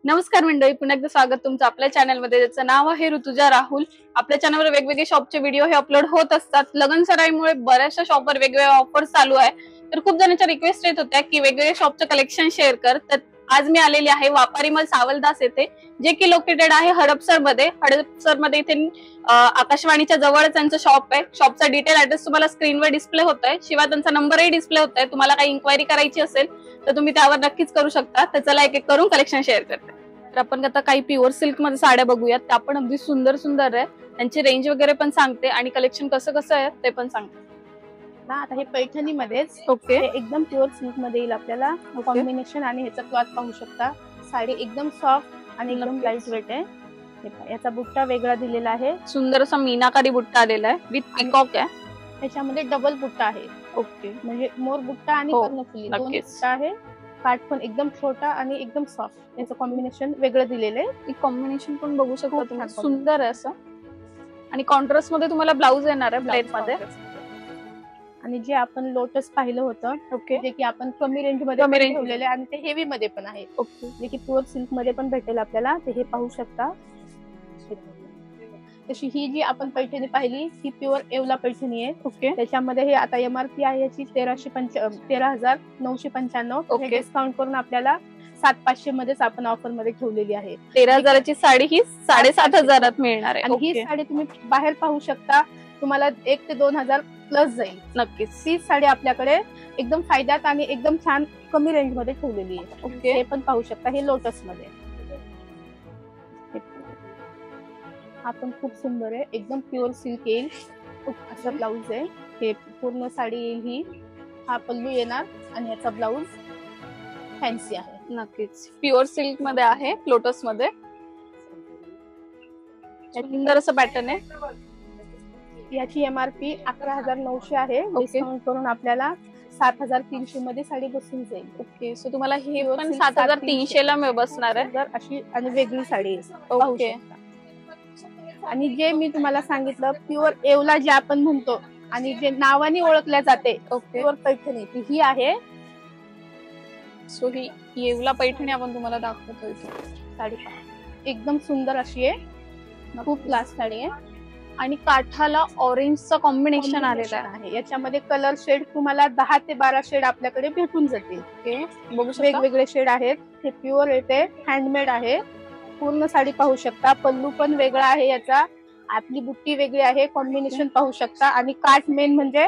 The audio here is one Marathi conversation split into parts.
नमस्कार मंडळी, पुन्हा एकदा स्वागत तुमचं आपल्या चॅनलमध्ये, ज्याचं नाव आहे ऋतुजा राहुल। आपल्या चॅनलवर वेगवेगळे शॉपचे व्हिडिओ हे अपलोड होत असतात। लग्न सराईमुळे बऱ्याचशा शॉपवर वेगवेगळ्या ऑफर्स चालू आहे, तर खूप जणांच्या रिक्वेस्ट येत होत्या की वेगवेगळे शॉपचं कलेक्शन शेअर कर। तर आज मी आलेली आहे व्यापारी मॉल सावलदास येथे, जे की लोकेटेड आहे हडपसर मध्ये इथे आकाशवाणीच्या जवळच त्यांचं शॉप आहे। शॉपचा डिटेल ऍड्रेस तुम्हाला स्क्रीनवर डिस्प्ले होत आहे, शिवाय त्यांचा नंबरही डिस्प्ले होत आहे। तुम्हाला काही इन्क्वायरी करायची असेल तर तुम्ही त्यावर नक्कीच करू शकता। तर चला एक एक करून कलेक्शन शेअर करते। तर आपण आता काही प्युअर सिल्क मध्ये साड्या बघूयात, त्या पण अगदी सुंदर सुंदर आहे। त्यांची रेंज वगैरे पण सांगते आणि कलेक्शन कसं कसं आहे ते पण सांगते ना। आता हे पैठणी मध्येच ओके हे एकदम प्युअर सिल्क मध्ये येईल आपल्याला कॉम्बिनेशन, आणि ह्याचा क्लॉथ पाहू शकता। साडी एकदम सॉफ्ट आणि एकदम लाईट वेट आहे। याचा बुट्टा वेगळा दिलेला आहे, सुंदर असा मीनाकारी बुट्टा आलेला आहे विथ पिकॉक आहे। ह्याच्यामध्ये डबल बुट्टा आहे, ओके म्हणजे मोर बुट्टा आणि कर्णफुली दोन बुट्टा आहे। काठ पण एकदम छोटा आणि एकदम सॉफ्ट, याचं कॉम्बिनेशन वेगळं दिलेलं आहे। कॉम्बिनेशन पण बघू शकता तुम्ही, सुंदर आहे असं। आणि कॉन्ट्रास्ट मध्ये तुम्हाला ब्लाउज येणार आहे प्लेट मध्ये। आणि जे आपण लोटस पाहिलं होतं, ओके, जे की आपण कमी रेंज मध्ये ठेवलेले आणि ते हेवी मध्ये पण आहे, ओके, जे की प्युअर सिल्क मध्ये पण भेटेल आपल्याला, ते हे पाहू शकता। तशी ही जी आपण पैठणी पाहिली ही प्युअर येवला पैठणी आहे। ओके, त्याच्यामध्ये हे आता MRP आहे याची 13,995, डिस्काउंट करून आपल्याला 7,500 मध्येच आपण ऑफर मध्ये ठेवलेली आहे। 13,000ची साडी ही 7,500 मिळणार आहे। आणि ही साडी तुम्ही बाहेर पाहू शकता, तुम्हाला 1 ते 2,000 प्लस जाईल नक्कीच। ही साडी आपल्याकडे एकदम फायद्यात आणि एकदम छान कमी रेंज मध्ये ठेवलेली आहे। ओके, हे पण पाहू शकता, हे लोटस मध्ये आपण खूप सुंदर आहे, एकदम प्युअर सिल्क येईल, असं ब्लाउज आहे। हे पूर्ण साडी येईल ही, हा पल्लू येणार आणि याचा ब्लाउज फॅन्सी आहे। नक्कीच प्युअर सिल्क मध्ये आहे, लोटस मध्ये सुंदर असं पॅटर्न आहे। याची MRP 11,900 आहे, डिस्काउंट करून आपल्याला 7,300 मध्ये साडी बसून जाईल। ओके, सो तुम्हाला ही पण 7,300 ला बसणार आहे अशी आणि वेगळी साडी पाहू शकता। आणि जे मी तुम्हाला सांगितलं प्युअर येवला जे आपण म्हणतो आणि जे नावाने ओळखल्या जाते प्युअर पैठणी, ती ही आहे। सो ही येवला पैठणी आपण तुम्हाला दाखवतोय। साडी एकदम सुंदर अशी आहे, खूप क्लास साडी आहे। आणि काठाला ऑरेंजचा कॉम्बिनेशन आलेला आहे। याच्यामध्ये कलर शेड तुम्हाला 10 ते 12 शेड आपल्याकडे भेटून जातील। बघू शकता वेगवेगळे शेड आहेत, हे प्युअर येते, हँडमेड आहे। पूर्ण साडी पाहू शकता, पल्लू पण वेगळा आहे याचा, आपली बुट्टी वेगळी आहे, कॉम्बिनेशन पाहू शकता। आणि काठ मेन म्हणजे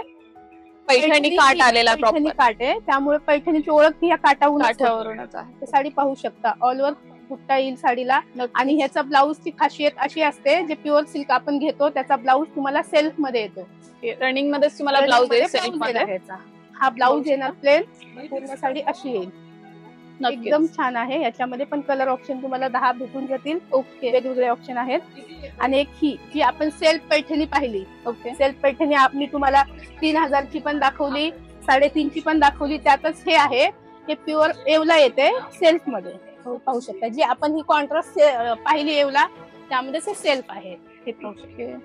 पैठणी काठ आलेला, पैठणी काठ आहे, त्यामुळे पैठणीची ओळख ही या काठावरूनच आहे। साडी पाहू शकता, ऑल ओव्हर बुट्टा येईल साडीला। आणि ह्याचा ब्लाऊजची खासियत अशी असते, जे प्युअर सिल्क आपण घेतो त्याचा ब्लाऊज तुम्हाला सेल्फ मध्ये येतो, रनिंग मध्ये तुम्हाला ब्लाऊज येईल सेल्फ मध्ये। हा ब्लाऊज येणार प्लेन, पूर्ण साडी अशी येईल, एकदम छान आहे। याच्यामध्ये पण कलर ऑप्शन तुम्हाला 10 भेटून जातील। ओके, वेगवेगळे ऑप्शन आहेत। आणि एक ही जी आपण सेल्फ पैठणी पाहिली, ओके, सेल्फ पैठणी आपली तुम्हाला 3,000 ची पण दाखवली, 3,500 ची पण दाखवली, त्यातच हे आहे, हे प्युअर येवला येते सेल्फ मध्ये, पाहू शकता। जी आपण ही कॉन्ट्रास्ट पाहिली येवला, त्यामध्ये ते सेल्फ आहे, हे पाहू शकता।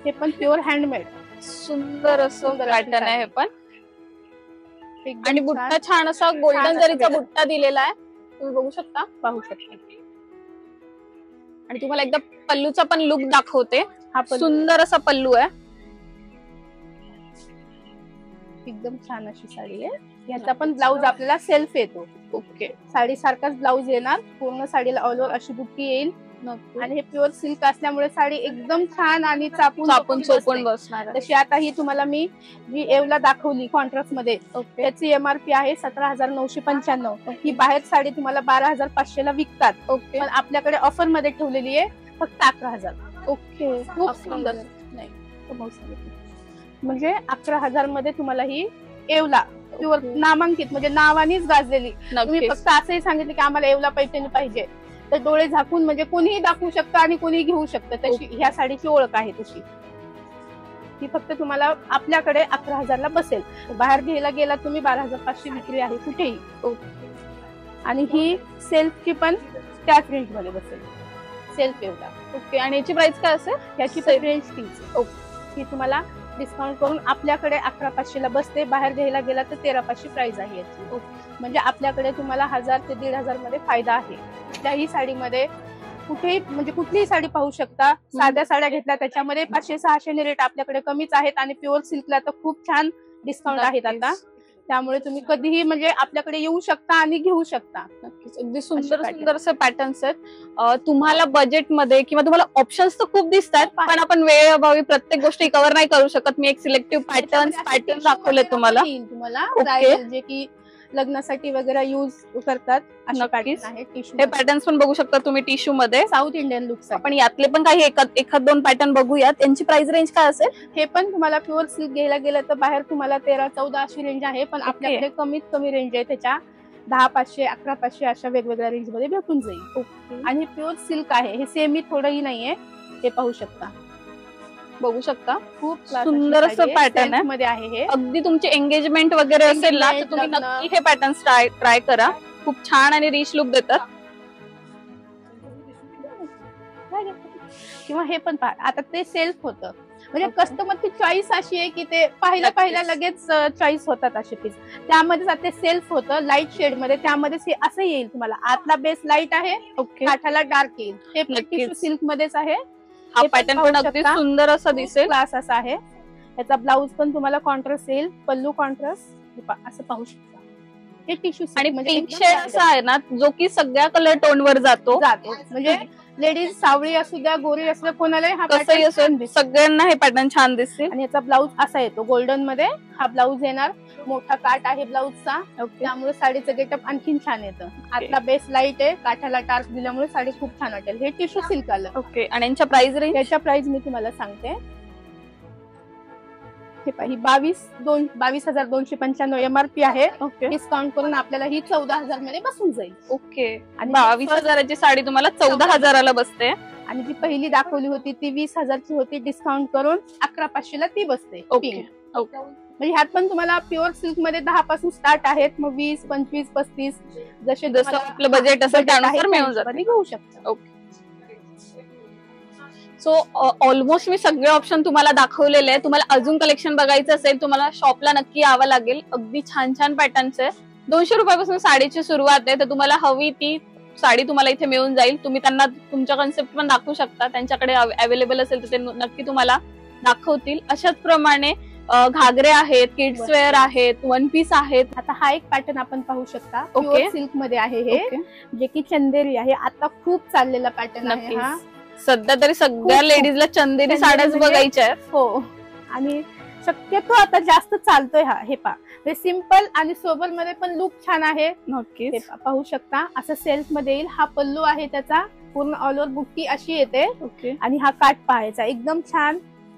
हे पण प्युअर हँडमेड, सुंदर असं पॅटर्न आहे हे पण। आणि बुट्टा छान असा गोल्डन जरीचा बुट्टा दिलेला आहे, तुम्ही बघू शकता, पाहू शकता। आणि तुम्हाला एकदा पल्लूचा पण लुक दाखवते, हा सुंदर असा पल्लू आहे, एकदम छान अशी साडी आहे। याचा पण ब्लाऊज आपल्याला सेल्फ येतो, ओके, साडी सारखाच ब्लाऊज येणार, पूर्ण साडीला ऑल ओव्हर अशी बुट्टी येईल। आणि हे प्युअर सिल्क असल्यामुळे साडी एकदम छान आणि चापून चोपून बसणार। तशी आता ही तुम्हाला मी जी येवला दाखवली कॉन्ट्रास्ट मध्ये, त्याची MRP आहे 17,995। ही बाहेर साडी तुम्हाला 12,500 ला विकतात, ओके, पण आपल्याकडे ऑफर मध्ये ठेवलेली आहे फक्त 11,000। ओके, खूप सुंदर, नाही म्हणजे 11,000 मध्ये तुम्हाला ही येवला प्युअर नामांकित, म्हणजे नावानीच गाजलेली। तुम्ही फक्त असंही सांगितलं की आम्हाला येवला पैठणी पाहिजे, तर डोळे झाकून म्हणजे कोणीही दाखवू शकतं आणि कोणीही घेऊ शकतं, तशी ह्या साडीची ओळख आहे तशी। ही फक्त तुम्हाला आपल्याकडे 11,000 ला बसेल, बाहेर घ्यायला गेला तुम्ही 12,500 विक्री आहे कुठेही। आणि ही सेल्फची पण त्याच रेंज मध्ये बसेल, सेल्फ येवला, ओके। आणि याची प्राइस काय असेल? याची रेंज 30, ही तुम्हाला डिस्काउंट करून आपल्याकडे 11,500 ला बसते. बाहेर घ्यायला गेला तर 13,500 प्राइस आहे याची. म्हणजे आपल्याकडे तुम्हाला 1000 ते 1,500 मध्ये फायदा आहे. कुठल्याही साडीमध्ये कुठेही म्हणजे कुठलीही साडी पाहू शकता. साध्या साड्या घेतल्या त्याच्यामध्ये 500-600 रेट आपल्याकडे कमीच आहेत आणि प्युअर सिल्कला तर खूप छान डिस्काउंट आहेत आता. त्यामुळे तुम्ही कधीही म्हणजे आपल्याकडे येऊ शकता आणि घेऊ शकता. नक्कीच अगदी सुंदर सुंदर असे पॅटर्न्स आहेत. तुम्हाला बजेटमध्ये किंवा तुम्हाला ऑप्शन्स तर खूप दिसतात, पण आपण वेळेअभावी प्रत्येक गोष्टी कव्हर नाही करू शकत. मी एक सिलेक्टिव्ह पॅटर्न दाखवले तुम्हाला. जे की लग्नासाठी वगैरे यूज करतात अशा पॅटर्न आहेत. हे पॅटर्न्स पण बघू शकता तुम्ही टिश्यू मध्ये, साऊथ इंडियन लुक्स. आपण यातले पण काही एखाद दोन पॅटर्न बघूयात. यांची प्राइस रेंज काय असेल? हे पण तुम्हाला प्युअर सिल्क घ्यायला गेलं तर बाहेर तुम्हाला 13-14 अशी रेंज आहे, पण आपल्याकडे कमीत कमी रेंज आहे त्याच्या 10,500, 11,500 अशा वेगवेगळ्या रेंज मध्ये भेटून जाईल. आणि प्युअर सिल्क आहे, हे सेमी थोडंही नाहीये. हे पाहू शकता, बघू शकता खूप सुंदर असं पॅटर्न आहे. मध्ये आहे हे. अगदी तुमची एंगेजमेंट वगैरे असेल ना तर तुम्ही नक्की हे पॅटर्न ट्राय करा. खूप छान आणि रिच लुक देतात. किंवा हे पण पहा, आता ते सेल्फ होतं म्हणजे कस्टमरची चॉईस अशी आहे की ते पाहिला लगेच चॉईस होतात असे पीस. त्यामध्ये ते सेल्फ होतं लाईट शेड मध्ये. त्यामध्ये असं येईल तुम्हाला, आतला बेस लाईट आहे, काठाला डार्क येईल. हे टिश्यू सिल्क मध्येच आहे. हा पॅटर्न पण अगदी सुंदर असा दिसेल. क्लास असा आहे. याचा ब्लाउज पण तुम्हाला कॉन्ट्रास्ट येईल, पल्लू कॉन्ट्रास्ट असं पाहू शकता. हे टिश्यू आणि पिंक शेड असा आहे ना जो की सगळ्या कलर टोन वर जातो. म्हणजे लेडीज सावळी असू द्या, गोरी असू द्या, कोणालाही हा कसंही असेल सगळ्यांना हे पॅटर्न छान दिसते. आणि याचा ब्लाउज असा येतो गोल्डन मध्ये. हा ब्लाउज येणार, मोठा काठ आहे ब्लाउजचा, त्यामुळे साडीचं गेटअप आणखीन छान येतं. आतला बेस लाईट आहे, काठाला डार्क दिल्यामुळे साडी खूप छान वाटेल. हे टिश्यू सिल्क आलं. ओके. आणि यांच्या प्राइस रेंज? याच्या प्राइस मी तुम्हाला सांगते. हे पाही 22,295 MRP आहे. डिस्काउंट करून आपल्याला ही 14,000 मध्ये बसून जाईल. ओके. आणि 22,000ची साडी तुम्हाला 14,000ला बसते. आणि जी पहिली दाखवली होती ती 20,000ची होती, डिस्काउंट करून 11,500 ला ती बसते. म्हणजे ह्यात पण तुम्हाला प्युअर सिल्क मध्ये 10 पासून स्टार्ट आहेत, मग 20, 25, 35 जसं आपलं बजेट असेल त्यानुसार मिळून जाते, घेऊ शकता. ओके. सो ऑलमोस्ट मी सगळे ऑप्शन तुम्हाला दाखवलेले आहे. तुम्हाला अजून कलेक्शन बघायचं असेल तुम्हाला शॉपला नक्की यावं लागेल. अगदी छान छान पॅटर्न्स आहे. 200 रुपयापासून साडीची सुरुवात आहे. तर तुम्हाला हवी ती साडी तुम्हाला इथे मिळून जाईल. तुम्ही त्यांना तुमच्या कन्सेप्ट पण दाखवू शकता. त्यांच्याकडे अवेलेबल असेल तर ते नक्की तुम्हाला दाखवतील. अशाच प्रमाणे घागरे आहेत, किड्स वेअर आहेत, वन पीस आहेत. आता हा एक पॅटर्न आपण पाहू शकता, प्युअर सिल्क मध्ये आहे हे, जे की चंदेरी आहे. आता खूप चाललेला पॅटर्न आहे हा. सध्या तरी सगळ्या लेडीजला चंदेरी साड्याच बघायच्या आहेत. हो, आणि शक्यतो आता जास्त चालतोय हा. हे पहा, हे सिंपल आणि सोबर मध्ये पण लुक छान आहे. नक्कीच पाहू शकता. असं सेल्फ मध्ये येईल. हा पल्लू आहे त्याचा, पूर्ण ऑल ओव्हर बुट्टी अशी येते. आणि हा काठ पाहायचा एकदम छान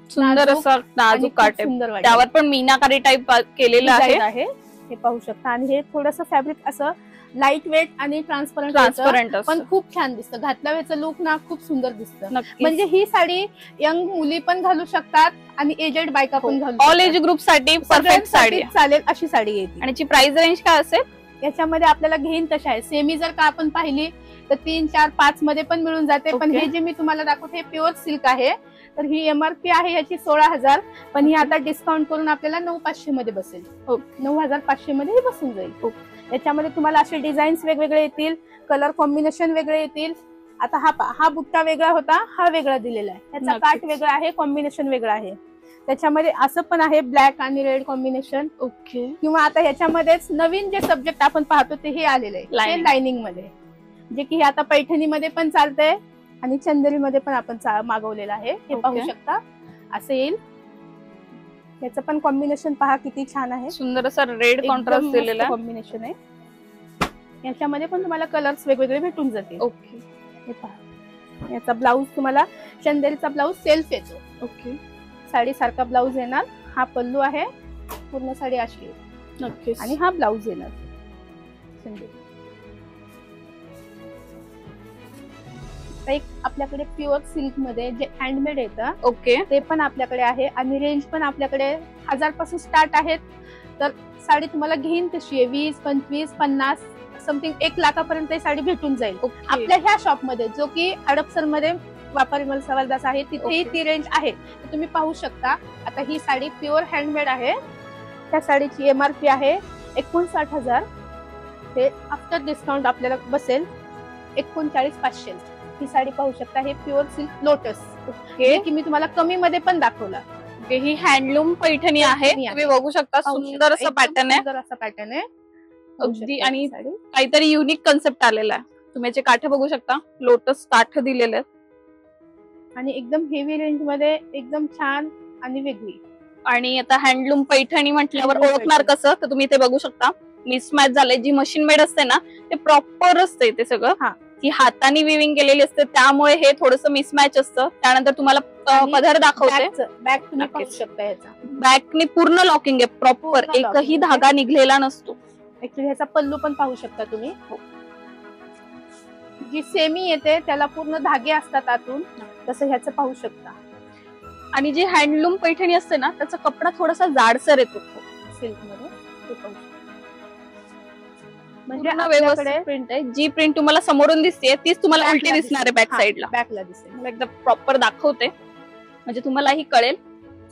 सुंदर असा नाजूक काठ आहे. त्यावर पण मीनाकारी टाइप केलेलं आहे. हे पाहू शकता. आणि हे थोडंसं फॅब्रिक असं लाईट वेट आणि ट्रान्सपरंट पण खूप छान दिसतं. घातल्याचं लुक ना खूप सुंदर दिसतं. म्हणजे ही साडी यंग मुली पण घालू शकतात आणि एजेड बायका पण घालू. ऑल एज ग्रुप साठी परफेक्ट साडी चालेल अशी साडी येते. आणि प्राइस रेंज काय असेल? याच्यामध्ये आपल्याला घेईन तशा आहे. सेमी जर का आपण पाहिली तर 3, 4, 5 मध्ये पण मिळून जाते. पण हे जे मी तुम्हाला दाखवते हे प्युअर सिल्क आहे. तर ही MRP आहे याची 16,000, पण ही आता डिस्काउंट करून आपल्याला 9,500 मध्ये बसेल. 9,500 मध्ये ही बसून जाईल. याच्यामध्ये तुम्हाला असे डिझाईन्स वेगवेगळे येतील, कलर कॉम्बिनेशन वेगळे येतील. आता हा बुट्टा वेगळा होता, हा वेगळा दिलेला आहे. याचा काठ वेगळा आहे, कॉम्बिनेशन वेगळं आहे. त्याच्यामध्ये असं पण आहे ब्लॅक आणि रेड कॉम्बिनेशन. किंवा आता ह्याच्यामध्येच नवीन जे सब्जेक्ट आपण पाहतो ते हे आलेलं आहे लाइनिंग मध्ये, जे की आता पैठणी मध्ये पण चालतंय आणि चंदेरी मध्ये पण आपण मागवलेलं आहे. हे पाहू शकता, असं येईल. याचं पण कॉम्बिनेशन पहा किती छान आहे. सुंदर असा रेड कॉन्ट्रास्ट दिलेला कॉम्बिनेशन आहे. याच्यामध्ये पण तुम्हाला कलर्स वेगवेगळे भेटून जातील. हे पहा, याचा ब्लाऊज तुम्हाला चंदेरीचा ब्लाऊज सेल्फ येतो. साडी सारखा ब्लाऊज येणार. हा पल्लू आहे, पूर्ण साडी अशी आहे. आणि हा ब्लाऊज येणार चंदेरी. एक आपल्याकडे प्युअर सिल्क मध्ये जे हँडमेड येतं ते पण आपल्याकडे आहे. आणि रेंज पण आपल्याकडे 1000 पासून स्टार्ट आहेत. तर साडी तुम्हाला घेईन तशी आहे. 20, 25, 50 समथिंग 1 लाखापर्यंत साडी भेटून जाईल आपल्या ह्या शॉप मध्ये, जो की हडपसर मध्ये व्यापारी मल सवालदास आहे तिथेही ती रेंज आहे. तर तुम्ही पाहू शकता. आता ही साडी प्युअर हँडमेड आहे. त्या साडीची MRP आहे 59,000. हे आफ्टर डिस्काउंट आपल्याला बसेल 39,500. ही साडी पाहू शकता. हे प्युअर सिल्क लोटस की मी तुम्हाला कमी मध्ये पण दाखवला. ही हँडलूम पैठणी आहे. तुम्ही बघू शकता सुंदर असं पॅटर्न आहे. सुंदर असा पॅटर्न आहे अगदी. आणि काहीतरी युनिक कन्सेप्ट आलेला आहे. तुम्ही याचे काठ बघू शकता. लोटस काठ दिलेले आहेत आणि एकदम हेवी रेंज मध्ये एकदम छान आणि वेगळी. आणि आता हँडलूम पैठणी म्हटल्यावर ओळखणार कसं, तर तुम्ही इथे बघू शकता मिसमॅच झालंय. जी मशीन मेड असते ना ते प्रॉपर असते ते सगळं. ही हाताने विविंग केलेली असते त्यामुळे हे थोडंसं मिसमॅच असतं. त्यानंतर तुम्हाला पदर दाखवते. बॅक तुम्ही पाहू शकता. ह्याचा बॅकने पूर्ण लॉकिंग आहे प्रॉपर. एकही धागा निघलेला नसतो. ऍक्च्युली ह्याचा पल्लू पण पाहू शकता तुम्ही. जी सेमी येते त्याला पूर्ण धागे असतात आतून, तसं ह्याचं पाहू शकता. आणि जी हँडलूम पैठणी असते ना त्याचा कपडा थोडासा जाडसर येतो सिल्क मध्ये. म्हणजे व्यवस्थित प्रिंट आहे. जी प्रिंट तुम्हाला समोरून दिसते तीच तुम्हाला उलटी दिसणार आहे बॅक साईडला. बॅकला दिसेल. मला एकदा प्रॉपर दाखवते म्हणजे तुम्हालाही कळेल.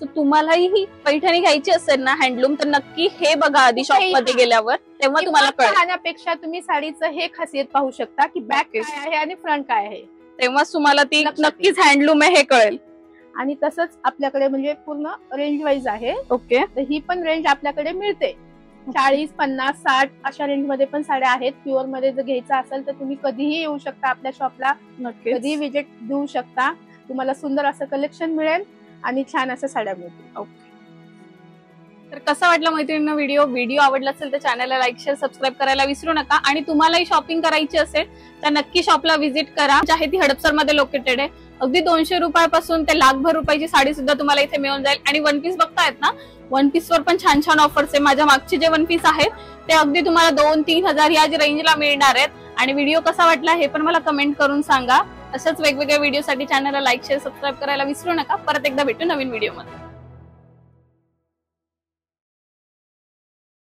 तर तुम्हालाही ही पैठणी घ्यायची असेल ना हँडलूम तर नक्की हे बघा आधी शॉप मध्ये गेल्यावर, तेव्हा तुम्हाला कळेल. पाहण्यापेक्षा तुम्ही साडीचं हे खासियत पाहू शकता की बॅक काय आहे आणि फ्रंट काय आहे. तेव्हाच तुम्हाला ती नक्कीच हँडलूम आहे हे कळेल. आणि तसंच आपल्याकडे म्हणजे पूर्ण रेंज वाईज आहे. ओके. तर ही पण रेंज आपल्याकडे मिळते. 40, 50, 60 अशा रेंज मध्ये पण साड्या आहेत. प्युअर मध्ये जर घ्यायचं असेल तर तुम्ही कधीही येऊ शकता आपल्या शॉपला. कधीही विजिट देऊ शकता. तुम्हाला सुंदर असं कलेक्शन मिळेल आणि छान असं साड्या मिळतील. ओके. तर कसा वाटला मैत्रिणींनो व्हिडिओ आवडला असेल तर चॅनलला लाईक शेअर सबस्क्राईब करायला विसरू नका. आणि तुम्हालाही शॉपिंग करायची असेल तर नक्की शॉपला व्हिजिट करा. जे आहे ती हडपसर मध्ये लोकेटेड आहे. अगदी 200 रुपयापासून ते लाखभर रुपयाची साडी सुद्धा तुम्हाला इथे मिळून जाईल. आणि वन पीस बघतायत ना, वन पीस वर पण छान छान ऑफर्स आहे. माझ्या मागचे जे वन पीस आहेत ते अगदी तुम्हाला 2-3 हजार या रेंजला मिळणार आहेत. आणि व्हिडिओ कसा वाटला हे पण मला कमेंट करून सांगा. अशाच वेगवेगळ्या व्हिडिओसाठी चॅनलला लाईक शेअर सबस्क्राईब करायला विसरू नका. परत एकदा भेटू नवीन व्हिडिओ मध्ये.